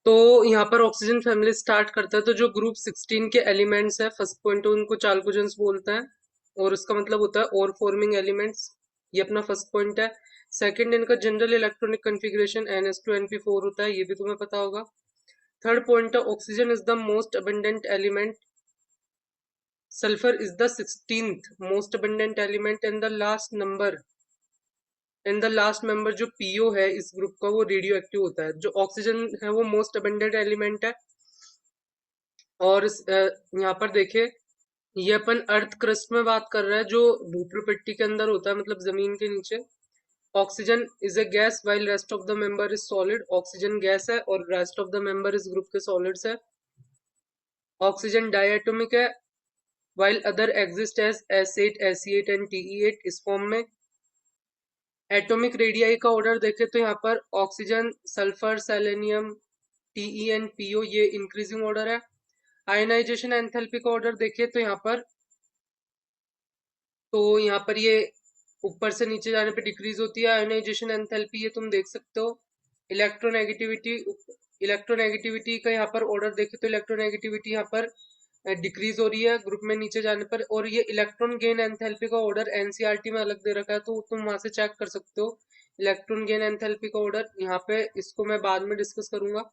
तो यहाँ पर ऑक्सीजन फैमिली स्टार्ट करता है, तो जो ग्रुप 16 के एलिमेंट्स है, फर्स्ट पॉइंट उनको चाल्कोजेंस बोलते हैं, और उसका मतलब होता है और फॉर्मिंग एलिमेंट्स। ये अपना फर्स्ट पॉइंट है। सेकंड, इनका general electronic configuration NH2 NP4 होता है, ये भी तुम्हें पता होगा। थर्ड पॉइंट है oxygen is the most abundant element, sulphur is the 16th most abundant element, and the last member जो पीओ है इस ग्रुप का, वो रेडियो एक्टिव होता है। जो ऑक्सीजन है वो मोस्ट अबंडेंट एलिमेंट है। और यहाँ पर देखिए, ये अपन अर्थ क्रस्ट में बात कर रहे हैं, जो भूप्रपट्टी के अंदर होता है, मतलब जमीन के नीचे। Oxygen is a gas while rest of the member is solid. Oxygen gas है और रेस्ट ऑफ द मेंबर इस ग्रुप के सॉलिड्स है। ऑक्सीजन डायटोमिक है while other exist as S8 Se8 and Te8 इस फॉर्म में। एटॉमिक रेडियाई का order देखें तो यहाँ पर oxygen, sulphur, selenium, Te and PO ये इंक्रीजिंग ऑर्डर है। आयनाइजेशन एंथैल्पी का ऑर्डर देखिए तो यहाँ पर ये ऊपर से नीचे जाने पे डिक्रीज होती है आयोनाइजेशन एंथैल्पी, ये तुम देख सकते हो। इलेक्ट्रोनेगेटिविटी इलेक्ट्रोनेगेटिविटी का यहाँ पर ऑर्डर देखें तो इलेक्ट्रोनेगेटिविटी यहाँ पर डिक्रीज हो रही है ग्रुप में नीचे जाने पर। और ये इलेक्ट्रॉन गेन एंथैल्पी का ऑर्डर एनसीईआरटी में अलग दे रखा है, तो तुम वहां से चेक कर सकते हो। इलेक्ट्रॉन गेन एंथैल्पी का ऑर्डर यहाँ पे, इसको मैं बाद में डिस्कस करूंगा।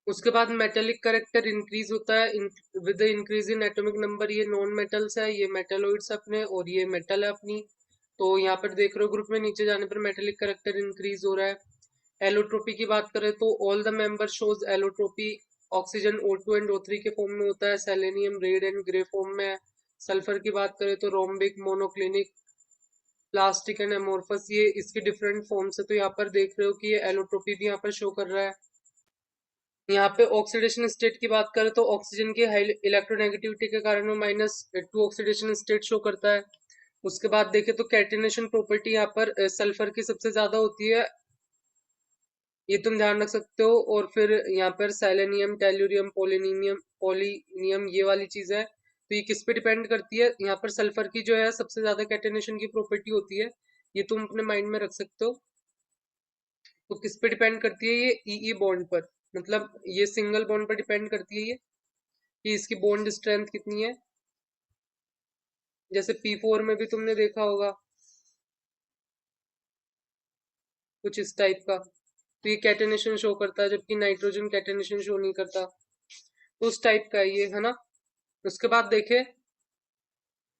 उसके बाद मेटेलिक करेक्टर इंक्रीज होता है with the increase in atomic number. ये नॉन मेटल्स है, ये मेटेलॉइड्स अपने, और ये मेटल है अपनी। तो यहाँ पर देख रहे हो ग्रुप में नीचे जाने पर मेटेलिक करेक्टर इंक्रीज हो रहा है। एलोट्रोपी की बात करें तो all the member shows allotropy. Oxygen O2 and O3 के फॉर्म में होता है, selenium red and grey form में है। सल्फर की बात करें तो rhombic, monoclinic, plastic and amorphous, ये इसके डिफरेंट फॉर्म्स है। तो यहाँ पर देख रहे हो कि ये एलोट्रोपी भी यहाँ पर शो कर रहा है। यहाँ पे ऑक्सीडेशन स्टेट की बात करें तो ऑक्सीजन की हाई इलेक्ट्रोनेगेटिविटी के कारण वो -2 ऑक्सीडेशन स्टेट शो करता है। उसके बाद देखें तो कैटिनेशन प्रॉपर्टी यहाँ पर सल्फर की सबसे ज्यादा होती है, ये तुम ध्यान रख सकते हो। और फिर यहाँ पर सेलेनियम, टेल्यूरियम, पोलिनियम ये वाली चीज है। तो ये किस पे डिपेंड करती है, यहाँ पर सल्फर की जो है सबसे ज्यादा कैटिनेशन की प्रॉपर्टी होती है, ये तुम अपने माइंड में रख सकते हो। तो किस पे डिपेंड करती है, ये ई बॉन्ड पर, मतलब ये सिंगल बॉन्ड पर डिपेंड करती है ये, कि इसकी बॉन्ड स्ट्रेंथ कितनी है। जैसे P4 में भी तुमने देखा होगा कुछ इस टाइप का, तो ये कैटेनेशन शो करता है, जबकि नाइट्रोजन कैटेनेशन शो नहीं करता। तो उस टाइप का है ये, है ना। उसके बाद देखे,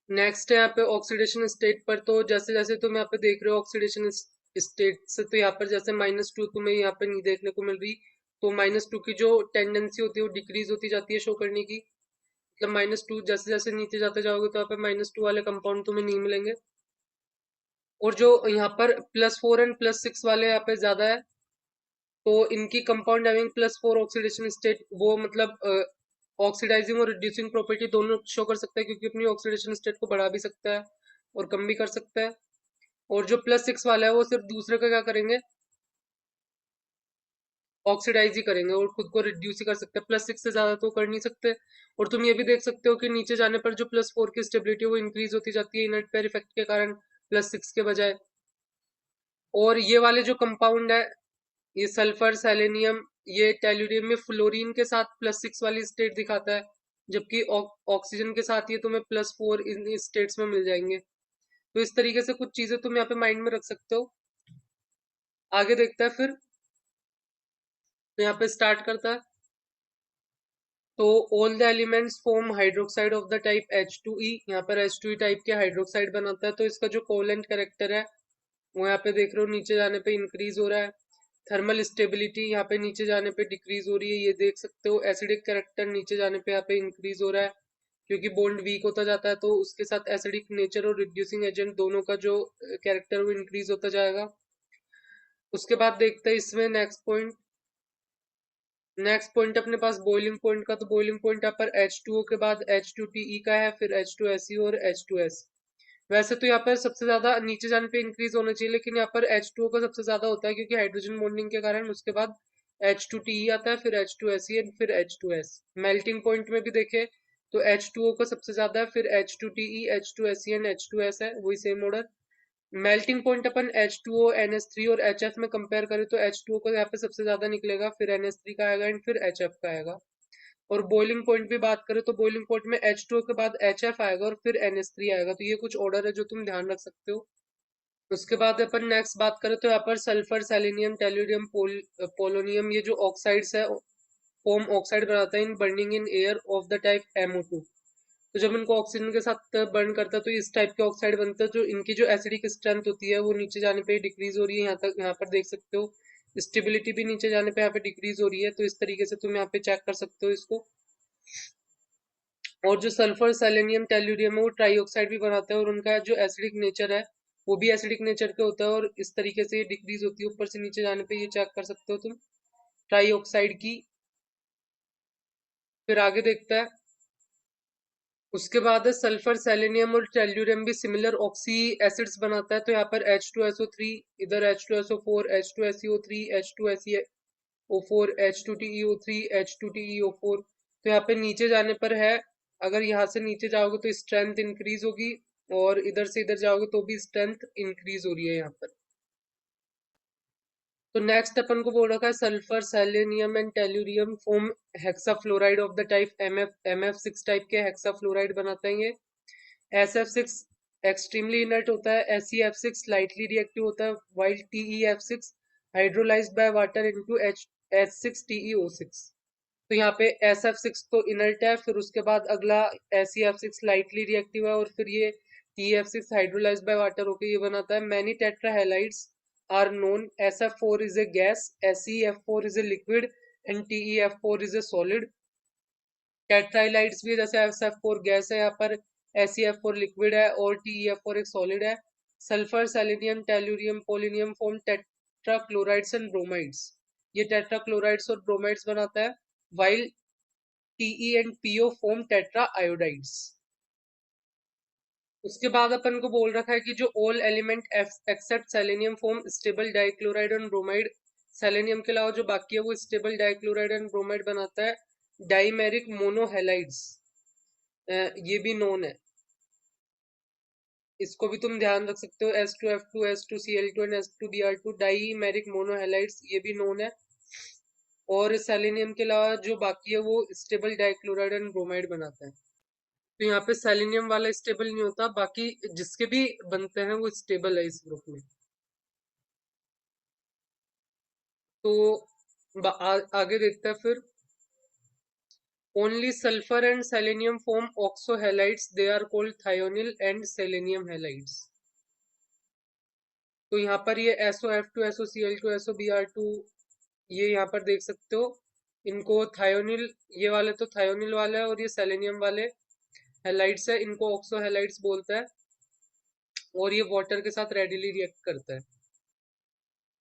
नेक्स्ट है यहाँ पे ऑक्सीडेशन स्टेट पर। तो जैसे जैसे तुम यहाँ पे देख रहे हो ऑक्सीडेशन स्टेट से, तो यहाँ पर जैसे -2 तुम्हें यहाँ पे नहीं देखने को मिल रही, तो -2 की जो टेंडेंसी होती है वो डिक्रीज होती जाती है शो करने की। मतलब -2 जैसे जैसे नीचे जाते जाओगे तो यहाँ पे -2 वाले कंपाउंड तुम्हें नहीं मिलेंगे। और जो यहाँ पर +4 एंड +6 वाले यहाँ पे ज्यादा है, तो इनकी कंपाउंड हैविंग +4 ऑक्सीडेशन स्टेट, वो मतलब ऑक्सीडाइजिंग और रिड्यूसिंग प्रॉपर्टी दोनों शो कर सकता है, क्योंकि अपनी ऑक्सीडेशन स्टेट को बढ़ा भी सकता है और कम भी कर सकता है। और जो +6 वाला है वो सिर्फ दूसरे का क्या करेंगे, ऑक्सीडाइज ही करेंगे, और खुद को रिड्यूस ही कर सकते हैं। +6 से ज्यादा तो कर नहीं सकते। और तुम ये भी देख सकते हो कि नीचे जाने पर जो +4 की स्टेबिलिटी वो इंक्रीज होती जाती है इनर्ट पेयर इफेक्ट के कारण, +6 के बजाय। और ये वाले जो कंपाउंड है, ये सल्फर, सेलेनियम, ये टेल्यूरियम में फ्लोरीन के साथ +6 वाली स्टेट दिखाता है, जबकि ऑक्सीजन के साथ ये तुम्हें +4 इन स्टेट्स में मिल जाएंगे। तो इस तरीके से कुछ चीजें तुम यहाँ पे माइंड में रख सकते हो। आगे देखते हैं फिर। तो यहाँ पे स्टार्ट करता है, तो all the elements form hydroxide of the type H2E। यहाँ पर H2E टाइप के हाइड्रोक्साइड बनाता है, तो इसका जो कोवेलेंट कैरेक्टर है वो यहाँ पे देख रहे हो नीचे जाने पे इंक्रीज हो रहा है। थर्मल स्टेबिलिटी यहाँ पे नीचे जाने पे डिक्रीज हो रही है, ये देख सकते हो। एसिडिक कैरेक्टर नीचे जाने पे यहाँ पे इंक्रीज हो रहा है, क्योंकि बॉन्ड वीक होता जाता है, तो उसके साथ एसिडिक नेचर और रिड्यूसिंग एजेंट दोनों का जो कैरेक्टर वो इंक्रीज होता जाएगा। उसके बाद देखते हैं इसमें नेक्स्ट पॉइंट अपने पास बॉइलिंग पॉइंट का। तो बॉइलिंग पॉइंट यहाँ पर H2O के बाद H2TE का है, फिर H2SE और H2S। वैसे तो यहाँ पर सबसे ज्यादा नीचे जाने पे इंक्रीज होना चाहिए, लेकिन यहाँ पर H2O का सबसे ज्यादा होता है, क्योंकि हाइड्रोजन बॉन्डिंग के कारण। उसके बाद H2TE आता है, फिर H2SE एंड फिर H2S। मेल्टिंग पॉइंट में भी देखे तो H2O का सबसे ज्यादा है, फिर H2TE, H2SE एंड H2S है, वही सेम ऑर्डर। मेल्टिंग पॉइंट अपन H2O NH3 और HF में कंपेयर करें तो H2O को यहाँ पे सबसे ज्यादा निकलेगा, फिर NH3 का आएगा एंड फिर HF का आएगा। और बॉइलिंग पॉइंट भी बात करें तो बॉइलिंग पॉइंट में H2O के बाद HF आएगा और फिर NH3 आएगा। तो ये कुछ ऑर्डर है जो तुम ध्यान रख सकते हो। उसके बाद अपन नेक्स्ट बात करें तो यहाँ पर सल्फर, सेलेनियम, टेल्यूरियम, पोलोनियम, ये जो ऑक्साइड्स है फॉर्म ऑक्साइड बनाता है in burning in air of the type MO2। तो जब इनको ऑक्सीजन के साथ बर्न करता है तो इस टाइप के ऑक्साइड बनता है, जो इनकी जो एसिडिक स्ट्रेंथ होती है वो नीचे जाने पे डिक्रीज हो रही है। यहाँ तक यहाँ पर देख सकते हो स्टेबिलिटी भी नीचे जाने पे यहाँ पे डिक्रीज हो रही है। तो इस तरीके से तुम यहाँ पे चेक कर सकते हो इसको। और जो सल्फर, सेलेनियम, टेल्यूरियम है वो ट्राईऑक्साइड भी बनाता है और उनका जो एसिडिक नेचर है वो भी एसिडिक नेचर का होता है और इस तरीके से ये डिक्रीज होती है ऊपर से नीचे जाने पे, ये चेक कर सकते हो तुम ट्राईऑक्साइड की। फिर आगे देखता है, उसके बाद है सल्फर, सेलेनियम और टेल्यूरियम भी सिमिलर ऑक्सी एसिड्स बनाता है। तो यहाँ पर H2SO3, इधर H2SO4, H2SeO3, H2SeO4, H2TeO3, H2TeO4। तो यहाँ पे नीचे जाने पर है, अगर यहाँ से नीचे जाओगे तो स्ट्रेंथ इंक्रीज होगी और इधर से इधर जाओगे तो भी स्ट्रेंथ इंक्रीज हो रही है यहाँ पर। तो नेक्स्ट अपन को बोल रखा है sulphur, selenium and tellurium form hexafluoride of the type MF6 type के हेक्साफ्लोराइड बनाते हैं ये। SF6 एक्सट्रीमली इनर्ट होता है, SeF6 स्लाइटली रिएक्टिव होता है, while TeF6 hydrolysed by water into H6TeO6। तो यहाँ पे SF6 तो इनर्ट है, फिर उसके बाद अगला SeF6 स्लाइटली रिएक्टिव है और फिर ये TeF6 हाइड्रोलाइज्ड बाय वाटर होकर ये बनाता है। Many tetrahalides are known, SF4 is a gas, SeF4 is a liquid and TeF4 is a solid. Tetrahalides भी जैसे SF4 गैस है, यहाँ पर SeF4 लिक्विड है और TeF4 एक सॉलिड है। Sulphur, selenium, tellurium, polonium form tetrachlorides and bromides, ये टेट्राक्लोराइड्स और ब्रोमाइड्स बनाता है। While Te and PO form tetra iodides. उसके बाद अपन को बोल रखा है कि जो all element except selenium form stable dichloride and bromide. Selenium के अलावा जो बाकी है वो स्टेबल डाइक्लोराइड एंड ब्रोमाइड बनाता है। डाइमेरिक मोनोहेलाइड्स, ये भी नोन है, इसको भी तुम ध्यान रख सकते हो। S2F2, S2Cl2 and S2Br2 dimeric मोनोहेलाइड्स, ये भी नोन है। और सेलेनियम के अलावा जो बाकी है वो स्टेबल डाइक्लोराइड एंड ब्रोमाइड बनाता है। तो यहाँ पे सेलेनियम वाला स्टेबल नहीं होता, बाकी जिसके भी बनते हैं वो स्टेबल है इस ग्रुप में। तो आगे देखते हैं फिर। Only sulphur and selenium form oxo halides, they are called thionyl and selenium halides. तो यहाँ पर ये SOF2, SOCl2, SOBr2, ये यहाँ पर देख सकते हो इनको थायोनिल, ये वाले तो थायोनिल वाले है और ये सेलेनियम वाले हैलाइड्स है, इनको ऑक्सो हैलाइड्स बोलता है और ये वाटर के साथ रेडिली रिएक्ट करता है।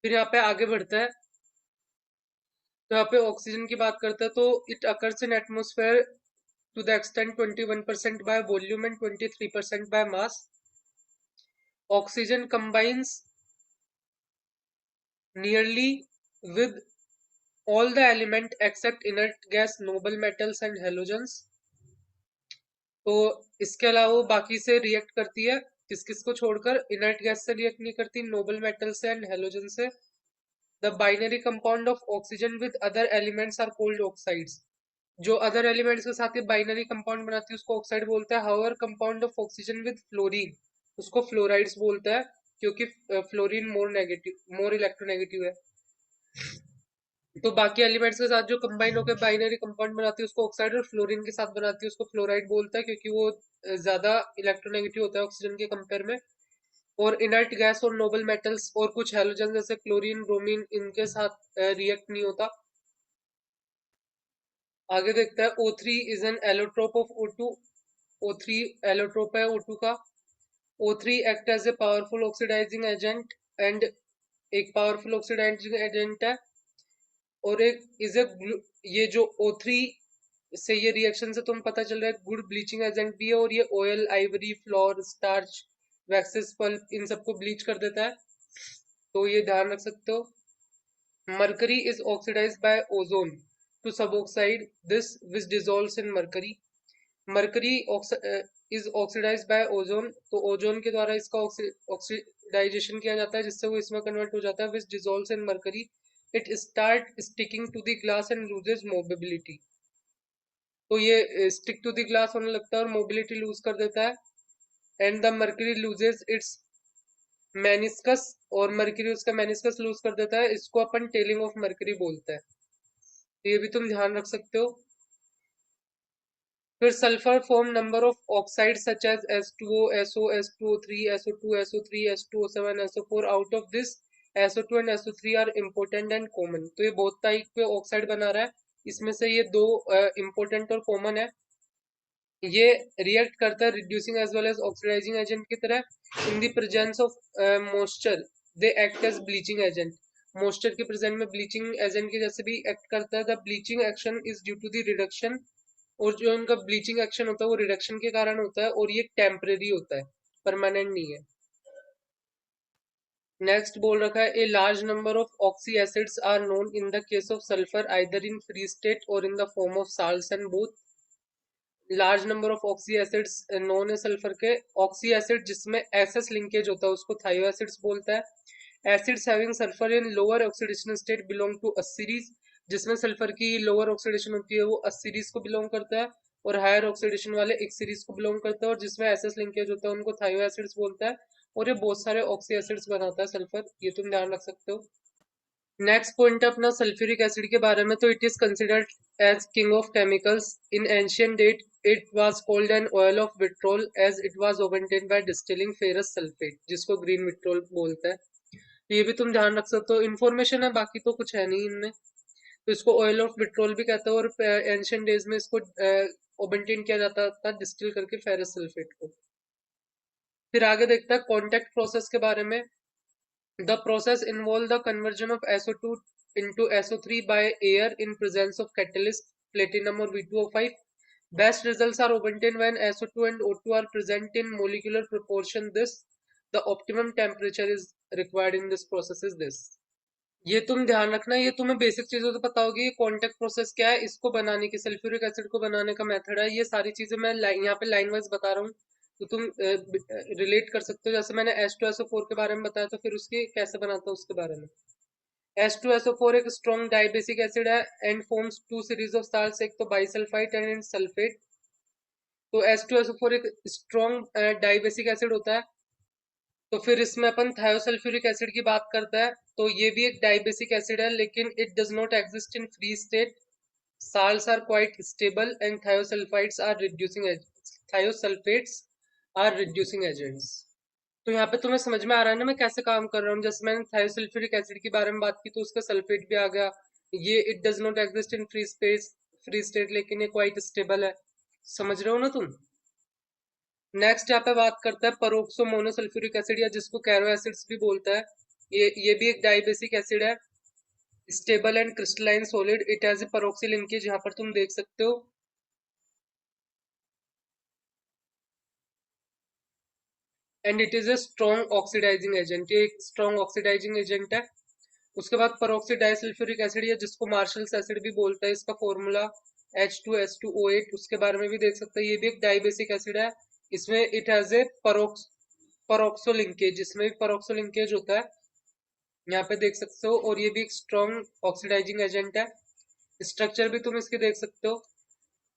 फिर यहाँ पे आगे बढ़ता है, तो यहाँ पे ऑक्सीजन की बात करते हैं तो it occurs in atmosphere to the extent 21% by volume and 23% by mass. Oxygen combines nearly with all the element except inert gas, noble metals and halogens। तो इसके अलावा वो बाकी से रिएक्ट करती है, किस किस को छोड़कर, इनर्ट गैस से रिएक्ट नहीं करती, नोबल मेटल से एंड हेलोजन से। The binary compound of oxygen with other elements are called oxides, जो अदर एलिमेंट्स के साथ ये बाइनरी कंपाउंड बनाती है उसको ऑक्साइड बोलता है। However compound of oxygen with fluorine, उसको फ्लोराइड्स बोलता है, क्योंकि फ्लोरीन मोर इलेक्ट्रोनेगेटिव है। तो बाकी एलिमेंट्स के साथ जो कंबाइन होकर बाइनरी कंपाउंड बनाती है उसको ऑक्साइड, और फ्लोरीन के साथ बनाती है उसको फ्लोराइड बोलता है, क्योंकि वो ज्यादा इलेक्ट्रोनेगेटिव होता है ऑक्सीजन के कंपेयर में। और इनर्ट गैस और नोबल मेटल्स और कुछ हैलोजन जैसे क्लोरीन, ब्रोमीन, इनके साथ रिएक्ट नहीं होता। आगे देखते हैं, O3 is an allotrope of O2। O3 allotrope है O2 का। O3 act as a powerful oxidising agent and, एक पावरफुल ऑक्सीडाइजिंग एजेंट है और एक इज ए, ये जो O3 से ये रिएक्शन से तुम पता चल रहा है गुड ब्लीचिंग एजेंट भी है, और ये oil, ivory, flour, starch, waxes, pulp, इन सबको ब्लीच कर देता है, तो ये ध्यान रख सकते हो। Mercury is oxidised by ozone to suboxide this which dissolves in mercury। Mercury is oxidised by ozone, तो ओजोन के द्वारा इसका ऑक्सीडाइजेशन किया जाता है जिससे वो इसमें कन्वर्ट हो जाता है, which dissolves in mercury, it start sticking to the glass and loses mobility. तो ये स्टिक टू द ग्लास होने लगता है और मोबिलिटी लूज कर देता है। And the mercury loses it's meniscus, और मर्क्यूरी उसका मेनिस्कस लूज कर देता है, इसको अपन टेलिंग ऑफ मर्क्यूरी बोलते हैं। तो ये भी तुम ध्यान रख सकते हो। फिर sulphur form number of oxide such as S2O, SO, S2O3, SO2, SO3, S2O7, SO4, out of this SO2 and SO3 are important and common. तो ये बहुत टाइप के ऑक्साइड बना रहा है, इसमें से ये दो इम्पोर्टेंट और कॉमन है। ये रिएक्ट करता है reducing as well as oxidising agent की तरह। In the presence of moisture they act as bleaching agent, moisture के प्रेजेंट में ब्लीचिंग एजेंट के जैसे भी एक्ट करता है। The bleaching action is due to the reduction, और जो इनका ब्लीचिंग एक्शन होता है वो रिडक्शन के कारण होता है, और ये टेम्परेरी होता है, परमानेंट नहीं है। नेक्स्ट बोल रखा है a large number of oxy acids are known in the case of sulphur either in free state और in the form of salts and both. Large number of oxy acids known है sulphur के। Oxy acid जिसमें SS linkage होता है उसको thio acids बोलता है। Acids having sulphur in lower oxidation state belong to a series, जिसमें sulphur की लोअर ऑक्सीडेशन होती है वो अस सीरीज को बिलोंग करता है, और हायर ऑक्सीडेशन वाले एक सीरीज को बिलोंग करता है, और जिसमें एसएस लिंकेज होता है उनको थायो एसिड्स बोलता है। और ये बहुत सारे ऑक्सी एसिड्स बनाता है सल्फर, ये तुम ध्यान रख सकते हो। नेक्स्ट पॉइंट है अपना सल्फ्यूरिक एसिड के बारे में। तो it is considered as king of chemicals in ancient date, it was called an oil of vitriol as it was obtained by distilling ferrous sulphate, जिसको ग्रीन विट्रोल बोलते हैं। तो ये भी तुम ध्यान रख सकते हो, इन्फॉर्मेशन है बाकी तो कुछ है नहीं इनमें। तो इसको ऑयल ऑफ विट्रोल भी कहते हैं, और एंशियंट डेज में इसको ऑबटेन किया जाता था डिस्टिल करके फेरस सल्फेट को। फिर आगे देखता है कॉन्टेक्ट प्रोसेस के बारे में। The process involved the conversion of SO2 into SO3 by air in presence of catalyst platinum or V2O5. Best results are obtained when SO2 and O2 are present in molecular proportion. This, the optimum temperature is required in this process is this. ये तुम ध्यान रखना, ये तुम्हें basic चीजों तो पता होगी। ये कॉन्टेक्ट प्रोसेस क्या है, इसको बनाने की, सल्फ्यूरिक एसिड को बनाने का मेथड है। ये सारी चीजें मैं यहाँ पे लाइन वाइज बता रहा हूँ, तो तुम रिलेट कर सकते हो। जैसे मैंने H2SO4 के बारे में बताया, तो फिर उसके कैसे बनाता हूँ उसके बारे में। H2SO4 एक स्ट्रॉन्ग डाइबेसिक एसिड है and forms two series of salts, एक तो बाइसल्फाइड एंड सल्फेट। तो H2SO4 एक स्ट्रॉन्ग डाइबेसिक एसिड होता है। तो फिर इसमें अपन थायोसल्फ्यूरिक एसिड की बात करते हैं, तो ये भी एक डाइबेसिक एसिड है, लेकिन it does not exist in free state. Salts are quite stable and thiosulphates are reducing agents. तो यहाँ पे तुम्हें समझ में आ रहा है ना मैं कैसे काम कर रहा हूँ। जैसे मैंने थायोसल्फ्यूरिक एसिड के बारे में बात की, तो उसका सल्फेट भी आ गया। ये it does not exist in free state, लेकिन ये क्वाइट स्टेबल है। समझ रहे हो ना तुम। नेक्स्ट यहाँ पे बात करता है परोक्सो मोनोसल्फ्यूरिक एसिड, या जिसको कैरो एसिड्स भी बोलता है। ये भी एक डाइबेसिक एसिड है, stable and crystalline solid, it has a peroxy linkage, यहाँ पर तुम देख सकते हो। And it is a strong oxidising agent, ये एक स्ट्रॉन्ग ऑक्सीडाइजिंग एजेंट है। उसके बाद परोक्सी डाइसल्फ्यूरिक एसिड, या जिसको मार्शल्स एसिड भी बोलता है, इसका फॉर्मूला H2S2O8, उसके बारे में भी देख सकते हैं। ये भी एक डाइबेसिक एसिड है, इसमें इट हैज ए परोक्सो लिंकेज, इसमें भी परोक्सो लिंकेज होता है, यहाँ पे देख सकते हो। और ये भी एक स्ट्रॉन्ग ऑक्सीडाइजिंग एजेंट है, स्ट्रक्चर भी तुम इसके देख सकते हो।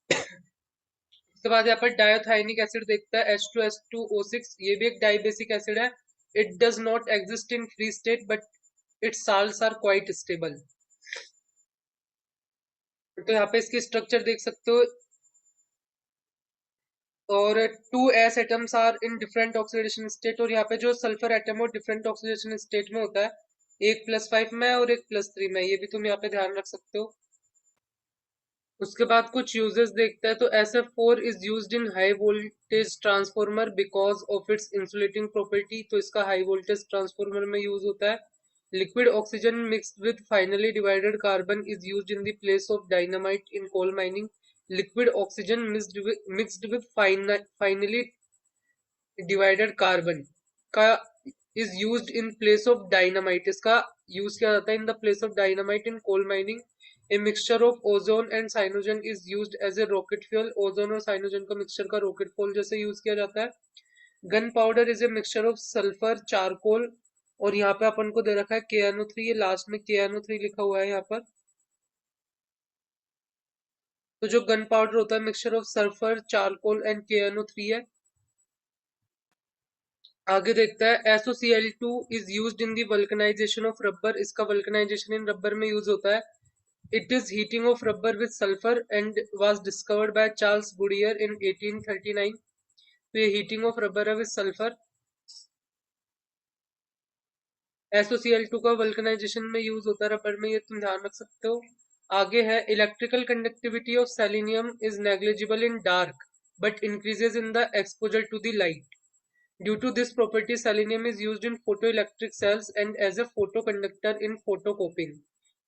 उसके बाद यहाँ पर डायोथाइनिक एसिड देखता है H2S2O6, ये भी एक डाइबेसिक एसिड है। It does not exist in free state but its salts are quite stable. तो यहाँ पे इसकी स्ट्रक्चर देख सकते हो। और 2s atoms are in different oxidation state, और यहाँ पे जो सल्फर एटम है डिफरेंट ऑक्सीडेशन स्टेट में होता है, एक +5 में और एक +3 में, ये भी तुम यहाँ पे ध्यान रख सकते हो। उसके बाद कुछ यूजेस देखते हैं। तो SF4 is used in high voltage transformer because of its insulating property, तो इसका हाई वोल्टेज ट्रांसफॉर्मर में यूज होता है। Liquid oxygen mixed with finely divided carbon is used in the place of dynamite in coal mining. Liquid oxygen mixed with finely divided carbon का is used in place of dynamite, इसका use किया जाता है in the place of dynamite in coal mining. A mixture of ozone and cyanogen is used as a rocket fuel, ozone और Cyanogen का mixture का rocket fuel जैसे use किया जाता है। Gun powder is a mixture of sulphur charcoal, और यहाँ पे अपन को दे रखा है KNO3, ये लास्ट में KNO3 लिखा हुआ है यहाँ पर। तो जो गन पाउडर होता है mixture of sulphur charcoal and KNO3 है। आगे देखता है SOCl2 is used in the vulcanisation of rubber, इसका वल्कनाइजेशन इन रबर में यूज होता है। It is heating of rubber with sulphur and was discovered by Charles Goodyear in 1839। तो ये हीटिंग ऑफ रबर है विद सल्फर। SOCl2 का vulcanization में use होता है रबर में, ये तुम ध्यान रख सकते हो। आगे है electrical conductivity of selenium is negligible in dark but increases in the exposure to the light. Due to this property, selenium is used in photoelectric cells and as a photoconductor in photocopying,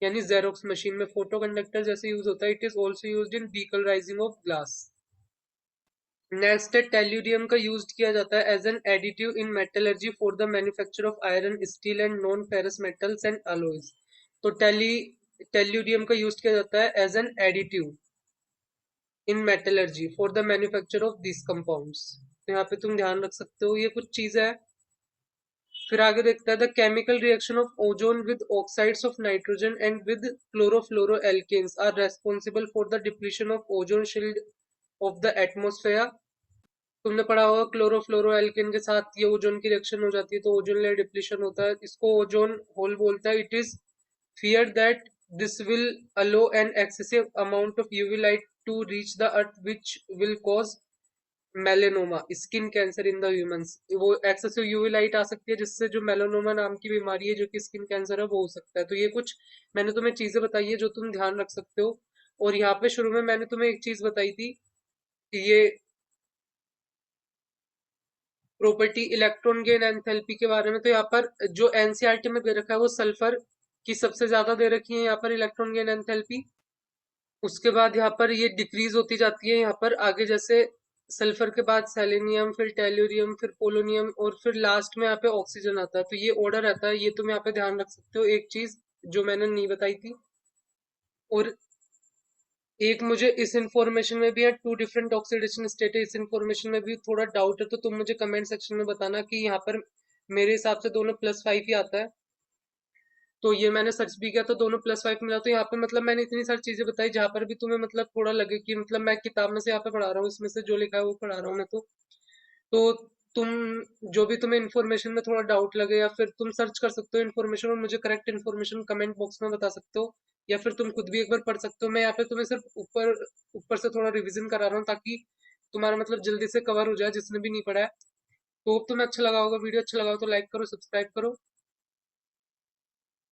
यानी xerox machine में photoconductor जैसे use होता है। It is also used in decolourising of glass. Next है tellurium का use किया जाता है as an additive in metallurgy for the manufacture of iron steel and non ferrous metals and alloys. तो टेल्यूडियम का यूज किया जाता है as an additive in metallurgy for the manufacture of this compounds. तो यहाँ पे तुम ध्यान रख सकते हो, ये कुछ चीजें है। फिर आगे देखता है the chemical reaction of ozone with oxides of nitrogen and with chlorofluoroalkanes are responsible for the depletion of ozone shield of the atmosphere. तुमने पढ़ा होगा क्लोरोफ्लोरोएल्केन के साथ ये ओजोन की रिएक्शन हो जाती है तो ओजोन लेयर डिप्लीशन होता है, इसको ओजोन होल बोलता है। It is feared that this will allow an excessive amount of UV light to reach the earth which will cause melanoma skin cancer in the humans. वो excessive UV light आ सकती है जिससे जो melanoma नाम की बीमारी है जो कि स्किन कैंसर है वो हो सकता है। तो ये कुछ मैंने तुम्हें चीजें बताई है जो तुम ध्यान रख सकते हो। और यहाँ पे शुरू में मैंने तुम्हें एक चीज बताई थी कि ये प्रॉपर्टी इलेक्ट्रॉन गेन एंथैल्पी के बारे में। तो यहाँ पर जो एनसीईआरटी में दे रखा है वो सल्फर की सबसे ज्यादा दे रखी है यहाँ पर इलेक्ट्रॉन गेन एंथैल्पी। उसके बाद यहाँ पर ये डिक्रीज होती जाती है यहाँ पर आगे, जैसे सल्फर के बाद सेलेनियम, फिर टेल्यूरियम, फिर पोलोनियम और फिर लास्ट में यहाँ पे ऑक्सीजन आता है। तो ये ऑर्डर रहता है, ये तुम यहाँ पे ध्यान रख सकते हो। एक चीज जो मैंने नहीं बताई थी, और एक मुझे इस इंफॉर्मेशन में भी है टू डिफरेंट ऑक्सीडेशन स्टेट है, इस इंफॉर्मेशन में भी थोड़ा डाउट है तो तुम मुझे कमेंट सेक्शन में बताना कि यहाँ पर मेरे हिसाब से दोनों +5 ही आता है। तो ये मैंने सर्च भी किया तो दोनों +5 मिला। तो यहाँ पे मतलब मैंने इतनी सारी चीजें बताई जहाँ पर भी तुम्हें मतलब थोड़ा लगे कि मतलब मैं किताब में से यहाँ पे पढ़ा रहा हूँ, इसमें से जो लिखा है वो पढ़ा रहा हूँ मैं। तो तुम जो भी तुम्हें इन्फॉर्मेशन में थोड़ा डाउट लगे या फिर तुम सर्च कर सकते हो इन्फॉर्मेशन और मुझे करेक्ट इन्फॉर्मेशन कमेंट बॉक्स में बता सकते हो, या फिर तुम खुद भी एक बार पढ़ सकते हो। मैं यहाँ पे तुम्हें सिर्फ ऊपर ऊपर से थोड़ा रिवीजन करा रहा हूँ ताकि तुम्हारा मतलब जल्दी से कवर हो जाए जिसने भी नहीं पढ़ा है। तो तुम्हें अच्छा लगा होगा, वीडियो अच्छा लगा हो तो लाइक करो, सब्सक्राइब करो।